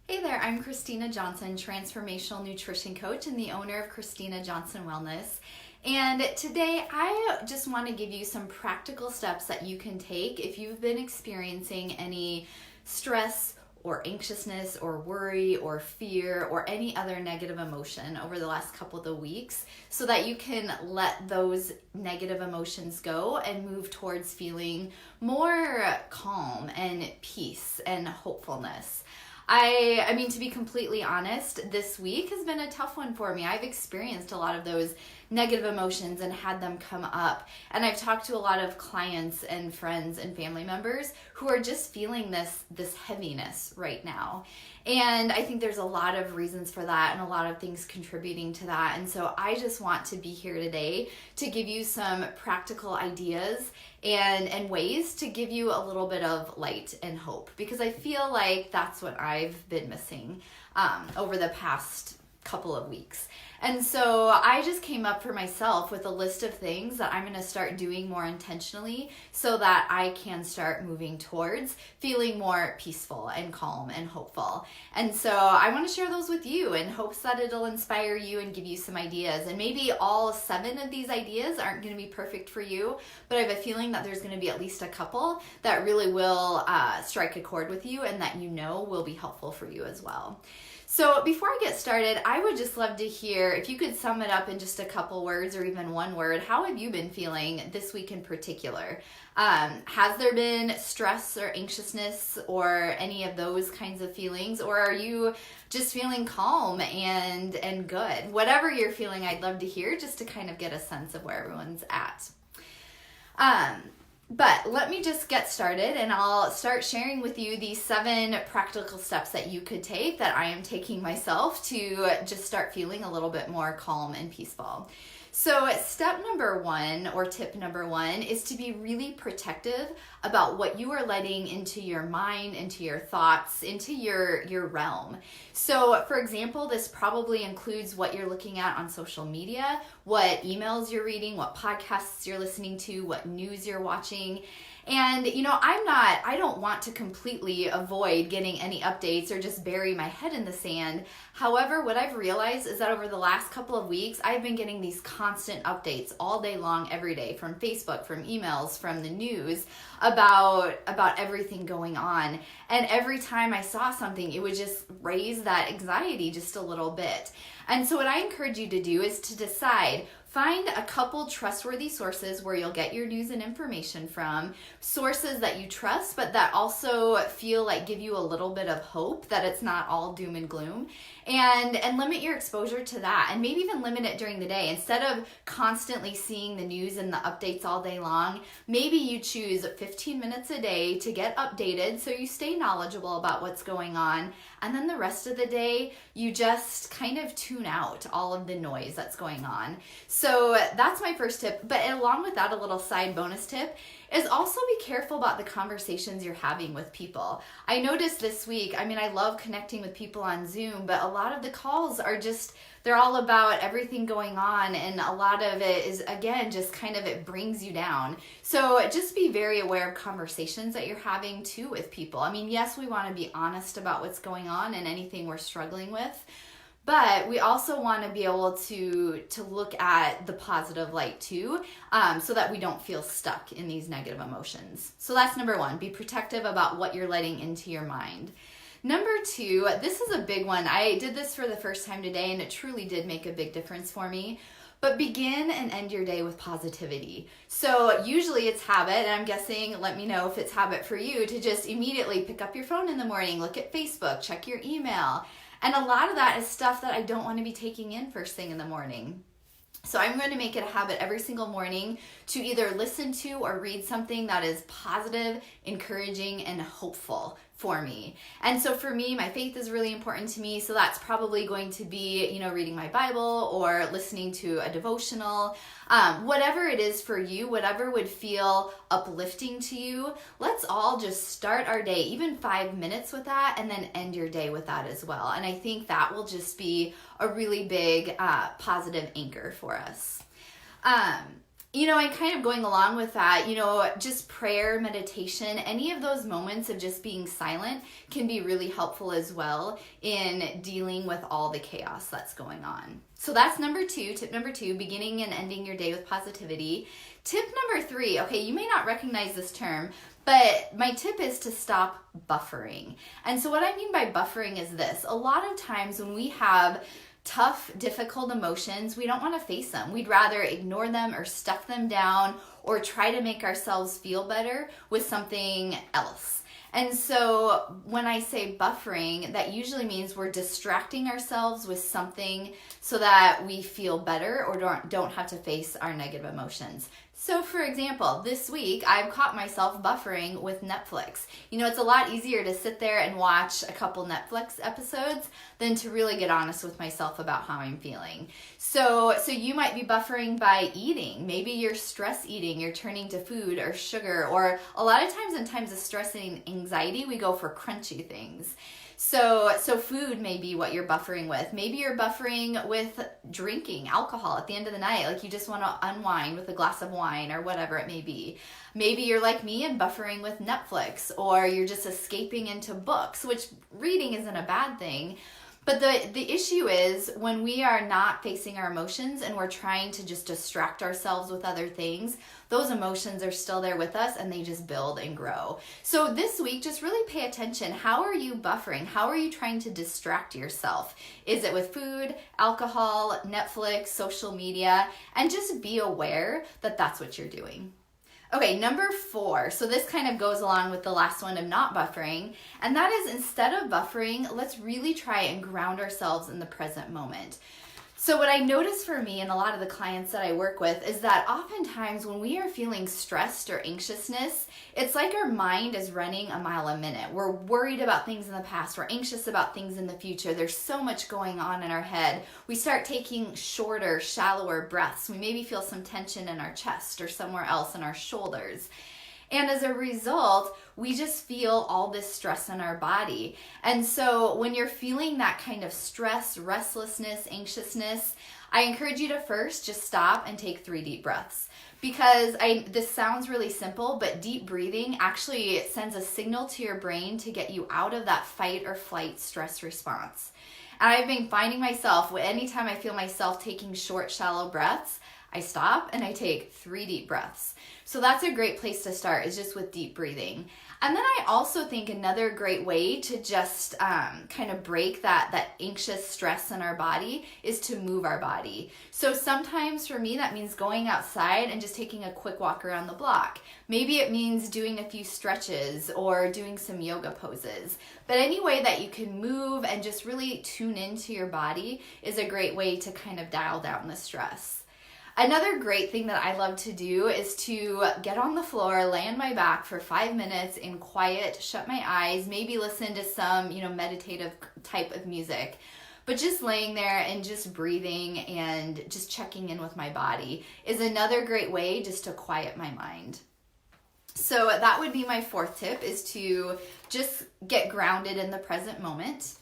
Hey there, I'm Christina Johnson, transformational nutrition coach and the owner of Christina Johnson Wellness. And today I just want to give you some practical steps that you can take if you've been experiencing any stress or anxiousness or worry or fear or any other negative emotion over the last couple of weeks, so that you can let those negative emotions go and move towards feeling more calm and peace and hopefulness. I mean, to be completely honest, this week has been a tough one for me. I've experienced a lot of those negative emotions and had them come up. And I've talked to a lot of clients and friends and family members who are just feeling this heaviness right now. And I think there's a lot of reasons for that and a lot of things contributing to that. And so I just want to be here today to give you some practical ideas and ways to give you a little bit of light and hope, because I feel like that's what I've been missing over the past couple of weeks. And so I just came up for myself with a list of things that I'm going to start doing more intentionally so that I can start moving towards feeling more peaceful and calm and hopeful. And so I want to share those with you in hopes that it'll inspire you and give you some ideas. And maybe all 7 of these ideas aren't going to be perfect for you, but I have a feeling that there's going to be at least a couple that really will strike a chord with you and that you know will be helpful for you as well. So before I get started, I would just love to hear if you could sum it up in just a couple words or even one word. How have you been feeling this week in particular? Has there been stress or anxiousness or any of those kinds of feelings? Or are you just feeling calm and good? Whatever you're feeling, I'd love to hear just to kind of get a sense of where everyone's at. But let me just get started and I'll start sharing with you these 7 practical steps that you could take that I am taking myself to just start feeling a little bit more calm and peaceful. So step number 1 or tip number 1 is to be really protective about what you are letting into your mind, into your thoughts, into your realm. So for example, this probably includes what you're looking at on social media, what emails you're reading, what podcasts you're listening to, what news you're watching. And, I don't want to completely avoid getting any updates or just bury my head in the sand. However, what I've realized is that over the last couple of weeks, I've been getting these constant updates all day long, every day, from Facebook, from emails, from the news about everything going on. And every time I saw something, it would just raise that anxiety just a little bit. And so what I encourage you to do is to decide, find a couple trustworthy sources where you'll get your news and information from, sources that you trust, but that also feel like give you a little bit of hope that it's not all doom and gloom, and limit your exposure to that, and maybe even limit it during the day. Instead of constantly seeing the news and the updates all day long, maybe you choose 15 minutes a day to get updated so you stay knowledgeable about what's going on, and then the rest of the day you just kind of tune out all of the noise that's going on. So that's my first tip, but along with that, a little side bonus tip is also be careful about the conversations you're having with people. I noticed this week, I love connecting with people on Zoom, but a lot of the calls are they're all about everything going on, and a lot of it is, again, just kind of, it brings you down. So just be very aware of conversations that you're having too with people. Yes, we want to be honest about what's going on and anything we're struggling with, but we also want to be able to look at the positive light too, so that we don't feel stuck in these negative emotions. So that's number 1, be protective about what you're letting into your mind. Number 2, this is a big one. I did this for the first time today, and it truly did make a big difference for me. But begin and end your day with positivity. So usually it's habit, and I'm guessing, let me know if it's habit for you, to just immediately pick up your phone in the morning, look at Facebook, check your email. And a lot of that is stuff that I don't want to be taking in first thing in the morning. So I'm going to make it a habit every single morning to either listen to or read something that is positive, encouraging, and hopeful for me. And so for me, my faith is really important to me. So that's probably going to be, reading my Bible or listening to a devotional. Whatever it is for you, whatever would feel uplifting to you, let's all just start our day, even 5 minutes with that, and then end your day with that as well. And I think that will just be a really big positive anchor for us. And kind of going along with that, just prayer, meditation, any of those moments of just being silent can be really helpful as well in dealing with all the chaos that's going on. So that's tip number 2, beginning and ending your day with positivity. Tip number 3, okay, you may not recognize this term, but my tip is to stop buffering. And so what I mean by buffering is this. A lot of times when we have tough, difficult emotions, we don't want to face them. We'd rather ignore them or stuff them down or try to make ourselves feel better with something else. And so when I say buffering, that usually means we're distracting ourselves with something so that we feel better or don't have to face our negative emotions. So for example, this week I've caught myself buffering with Netflix. It's a lot easier to sit there and watch a couple Netflix episodes than to really get honest with myself about how I'm feeling. So you might be buffering by eating. Maybe you're stress eating, you're turning to food or sugar, or a lot of times in times of stress and anxiety, we go for crunchy things. So food may be what you're buffering with. Maybe you're buffering with drinking alcohol at the end of the night. Like you just want to unwind with a glass of wine or whatever it may be. Maybe you're like me and buffering with Netflix, or you're just escaping into books, which reading isn't a bad thing. But the issue is when we are not facing our emotions and we're trying to just distract ourselves with other things, those emotions are still there with us and they just build and grow. So this week, just really pay attention. How are you buffering? How are you trying to distract yourself? Is it with food, alcohol, Netflix, social media? And just be aware that that's what you're doing. Okay, number 4. So this kind of goes along with the last one of not buffering. And that is, instead of buffering, let's really try and ground ourselves in the present moment. So what I notice for me and a lot of the clients that I work with is that oftentimes when we are feeling stressed or anxiousness, it's like our mind is running a mile a minute. We're worried about things in the past. We're anxious about things in the future. There's so much going on in our head. We start taking shorter, shallower breaths. We maybe feel some tension in our chest or somewhere else in our shoulders. And as a result, we just feel all this stress in our body. And so when you're feeling that kind of stress, restlessness, anxiousness, I encourage you to first just stop and take 3 deep breaths. Because this sounds really simple, but deep breathing actually sends a signal to your brain to get you out of that fight or flight stress response. And I've been finding myself, anytime I feel myself taking short, shallow breaths, I stop and I take 3 deep breaths. So that's a great place to start, is just with deep breathing. And then I also think another great way to just kind of break that anxious stress in our body is to move our body. So sometimes for me, that means going outside and just taking a quick walk around the block. Maybe it means doing a few stretches or doing some yoga poses. But any way that you can move and just really tune into your body is a great way to kind of dial down the stress. Another great thing that I love to do is to get on the floor, lay on my back for 5 minutes in quiet, shut my eyes, maybe listen to some, meditative type of music. But just laying there and just breathing and just checking in with my body is another great way just to quiet my mind. So that would be my 4th tip, is to just get grounded in the present moment.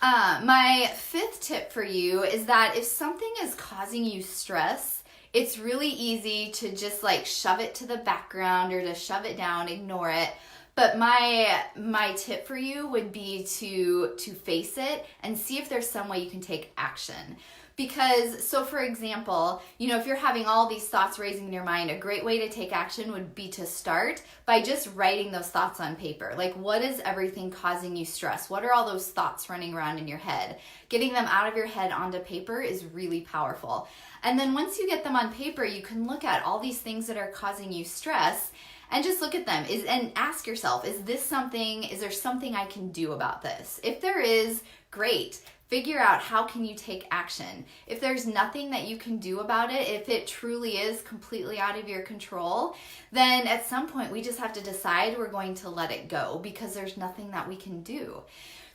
My 5th tip for you is that if something is causing you stress, it's really easy to just shove it to the background or to shove it down, ignore it. But my tip for you would be to face it and see if there's some way you can take action. Because, so for example, if you're having all these thoughts raising in your mind, a great way to take action would be to start by just writing those thoughts on paper. What is everything causing you stress? What are all those thoughts running around in your head? Getting them out of your head onto paper is really powerful. And then once you get them on paper, you can look at all these things that are causing you stress and just look at them and ask yourself, is there something I can do about this? If there is, great. Figure out how can you take action. If there's nothing that you can do about it, if it truly is completely out of your control, then at some point we just have to decide we're going to let it go because there's nothing that we can do.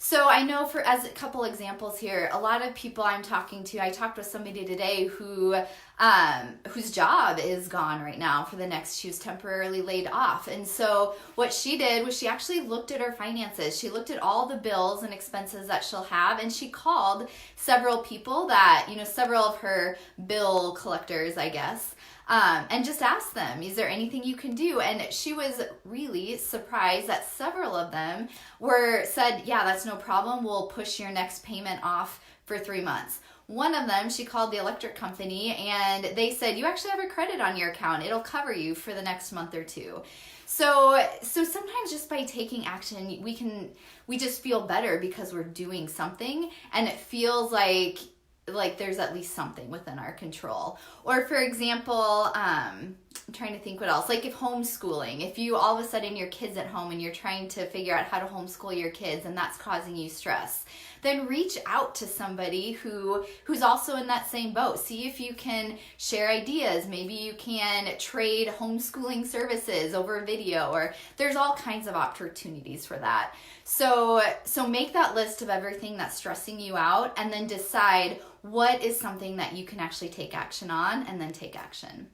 So I know as a couple examples here, a lot of people I'm talking to, I talked with somebody today whose job is gone right now for the next, she was temporarily laid off. And so what she did was she actually looked at her finances. She looked at all the bills and expenses that she'll have. And she called several people that, several of her bill collectors, I guess, and just asked them, is there anything you can do? And she was really surprised that several of them said, yeah, that's no problem. We'll push your next payment off for 3 months. One of them, she called the electric company and they said, you actually have a credit on your account. It'll cover you for the next month or two. So sometimes just by taking action, we just feel better because we're doing something, and it feels like there's at least something within our control. Or for example, I'm trying to think what else, like if homeschooling, if you all of a sudden your kid's at home and you're trying to figure out how to homeschool your kids and that's causing you stress, then reach out to somebody who's also in that same boat. See if you can share ideas. Maybe you can trade homeschooling services over video, or there's all kinds of opportunities for that. So make that list of everything that's stressing you out and then decide what is something that you can actually take action on, and then take action.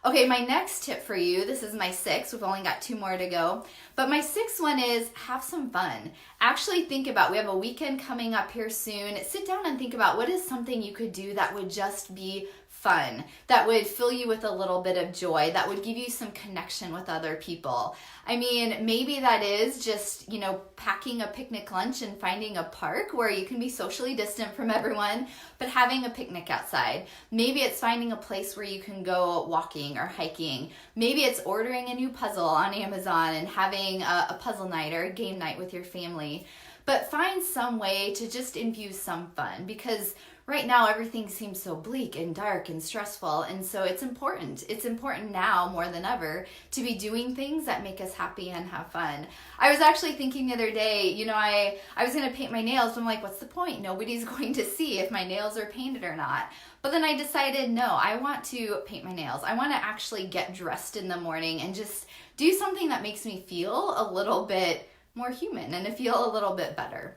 Okay, my next tip for you, this is my 6. We've only got 2 more to go. But my 6th one is have some fun. Actually think about, we have a weekend coming up here soon. Sit down and think about what is something you could do that would just be fun, that would fill you with a little bit of joy, that would give you some connection with other people. I mean, maybe that is just, packing a picnic lunch and finding a park where you can be socially distant from everyone, but having a picnic outside. Maybe it's finding a place where you can go walking or hiking. Maybe it's ordering a new puzzle on Amazon and having a puzzle night or a game night with your family. But find some way to just infuse some fun, because right now everything seems so bleak and dark and stressful, and so it's important. It's important now more than ever to be doing things that make us happy and have fun. I was actually thinking the other day, I was going to paint my nails, but I'm like, what's the point? Nobody's going to see if my nails are painted or not. But then I decided, no, I want to paint my nails. I want to actually get dressed in the morning and just do something that makes me feel a little bit more human and to feel a little bit better.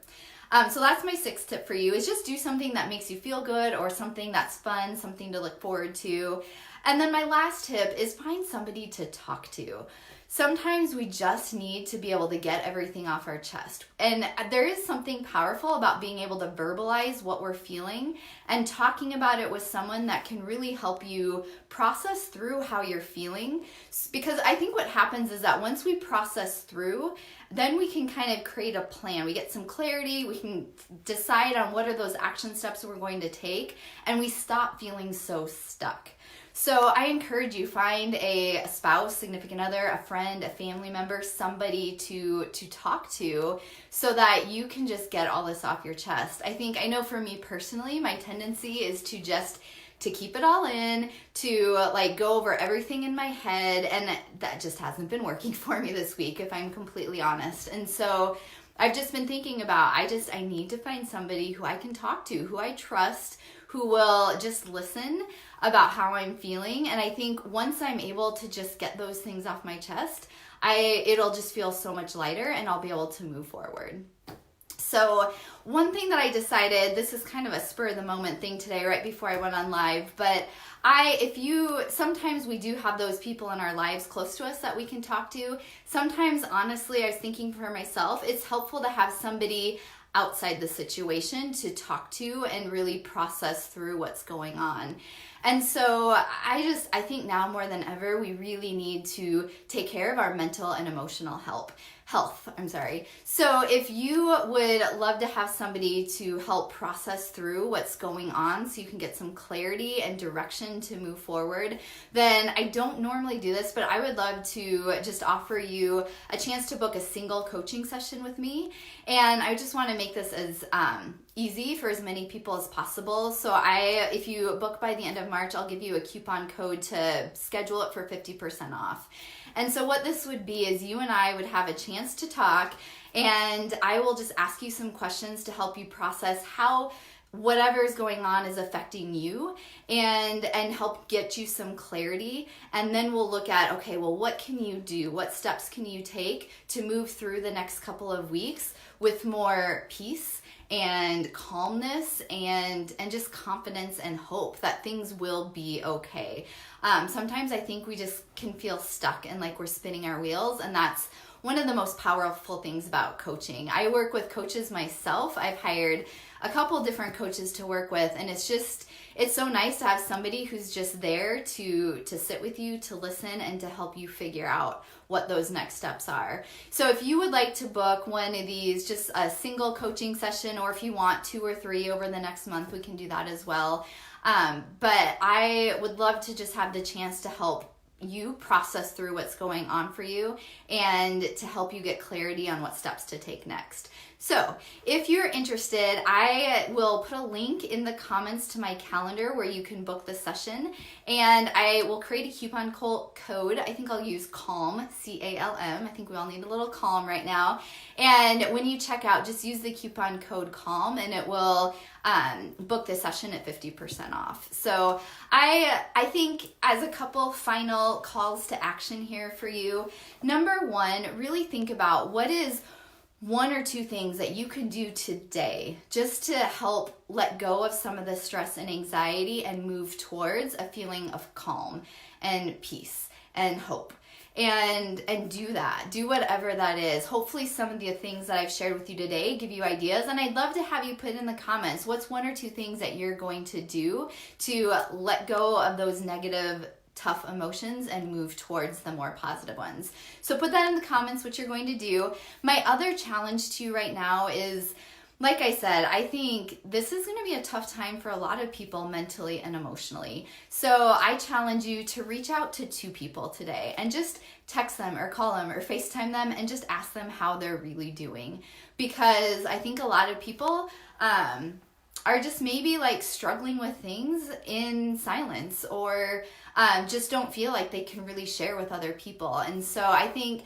So that's my 6th tip for you, is just do something that makes you feel good, or something that's fun, something to look forward to. And then my last tip is find somebody to talk to. Sometimes we just need to be able to get everything off our chest. And there is something powerful about being able to verbalize what we're feeling and talking about it with someone that can really help you process through how you're feeling. Because I think what happens is that once we process through, then we can kind of create a plan. We get some clarity, we can decide on what are those action steps we're going to take, and we stop feeling so stuck. So I encourage you, find a spouse, significant other, a friend, a family member, somebody to talk to, so that you can just get all this off your chest. I know for me personally, my tendency is to keep it all in, to go over everything in my head, and that just hasn't been working for me this week, if I'm completely honest. And so I've just been thinking about, I need to find somebody who I can talk to, who I trust, who will just listen about how I'm feeling. And I think once I'm able to just get those things off my chest, it'll just feel so much lighter, and I'll be able to move forward. So one thing that I decided, this is kind of a spur of the moment thing today, right before I went on live, but sometimes we do have those people in our lives close to us that we can talk to. Sometimes, honestly, I was thinking for myself, it's helpful to have somebody outside the situation to talk to and really process through what's going on. And so I think now more than ever, we really need to take care of our mental and emotional health. So if you would love to have somebody to help process through what's going on so you can get some clarity and direction to move forward, then I don't normally do this, but I would love to just offer you a chance to book a single coaching session with me. And I just want to make this as easy for as many people as possible. So if you book by the end of March, I'll give you a coupon code to schedule it for 50% off. And so what this would be is you and I would have a chance to talk, and I will just ask you some questions to help you process how whatever is going on is affecting you, and help get you some clarity. And then we'll look at, okay, well, what can you do? What steps can you take to move through the next couple of weeks with more peace and calmness and just confidence and hope that things will be okay. Sometimes I think we just can feel stuck and like we're spinning our wheels, and that's one of the most powerful things about coaching. I work with coaches myself. I've hired a couple different coaches to work with, and it's so nice to have somebody who's just there to sit with you, to listen, and to help you figure out what those next steps are. So if you would like to book one of these, just a single coaching session, or if you want 2 or 3 over the next month, we can do that as well. But I would love to just have the chance to help you process through what's going on for you and to help you get clarity on what steps to take next. So if you're interested, I will put a link in the comments to my calendar where you can book the session, and I will create a coupon code. I think I'll use CALM, C-A-L-M. I think we all need a little calm right now. And when you check out, just use the coupon code CALM and it will book the session at 50% off. So I think as a couple final calls to action here for you, number one, really think about what is 1 or 2 things that you can do today just to help let go of some of the stress and anxiety and move towards a feeling of calm and peace and hope. And do that. Do whatever that is. Hopefully some of the things that I've shared with you today give you ideas, and I'd love to have you put in the comments what's 1 or 2 things that you're going to do to let go of those negative, tough emotions and move towards the more positive ones. So put that in the comments what you're going to do. My other challenge to you right now is, like I said, I think this is going to be a tough time for a lot of people mentally and emotionally. So I challenge you to reach out to 2 people today and just text them or call them or FaceTime them and just ask them how they're really doing. Because I think a lot of people are just maybe like struggling with things in silence, or just don't feel like they can really share with other people. And so I think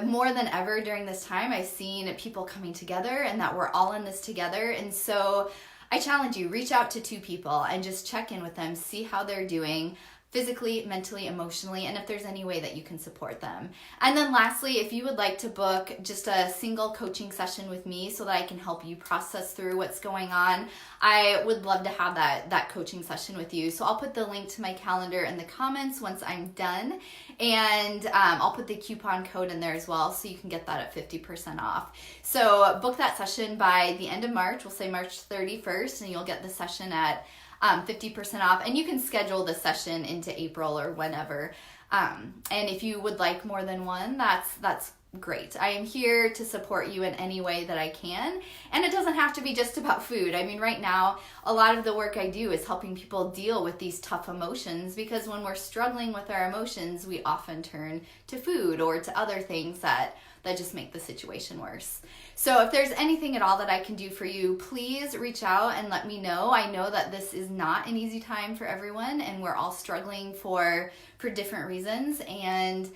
more than ever during this time, I've seen people coming together and that we're all in this together. And so I challenge you, reach out to 2 people and just check in with them, see how they're doing physically, mentally, emotionally, and if there's any way that you can support them. And then lastly, if you would like to book just a single coaching session with me so that I can help you process through what's going on, I would love to have that coaching session with you. So I'll put the link to my calendar in the comments once I'm done, and I'll put the coupon code in there as well so you can get that at 50% off. So book that session by the end of March. We'll say March 31st, and you'll get the session at 50% off, and you can schedule the session into April or whenever. And if you would like more than one, that's great. I am here to support you in any way that I can. And it doesn't have to be just about food. I mean, right now, a lot of the work I do is helping people deal with these tough emotions, because when we're struggling with our emotions, we often turn to food or to other things that just make the situation worse. So if there's anything at all that I can do for you, please reach out and let me know. I know that this is not an easy time for everyone, and we're all struggling for different reasons, and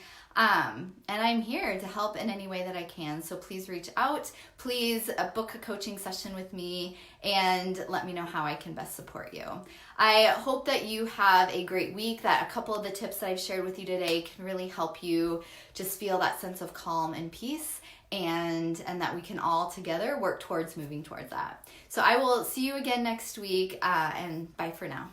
I'm here to help in any way that I can. So please reach out. Please book a coaching session with me and let me know how I can best support you. I hope that you have a great week, that a couple of the tips that I've shared with you today can really help you just feel that sense of calm and peace, and that we can all together work towards moving towards that. So I will see you again next week, and bye for now.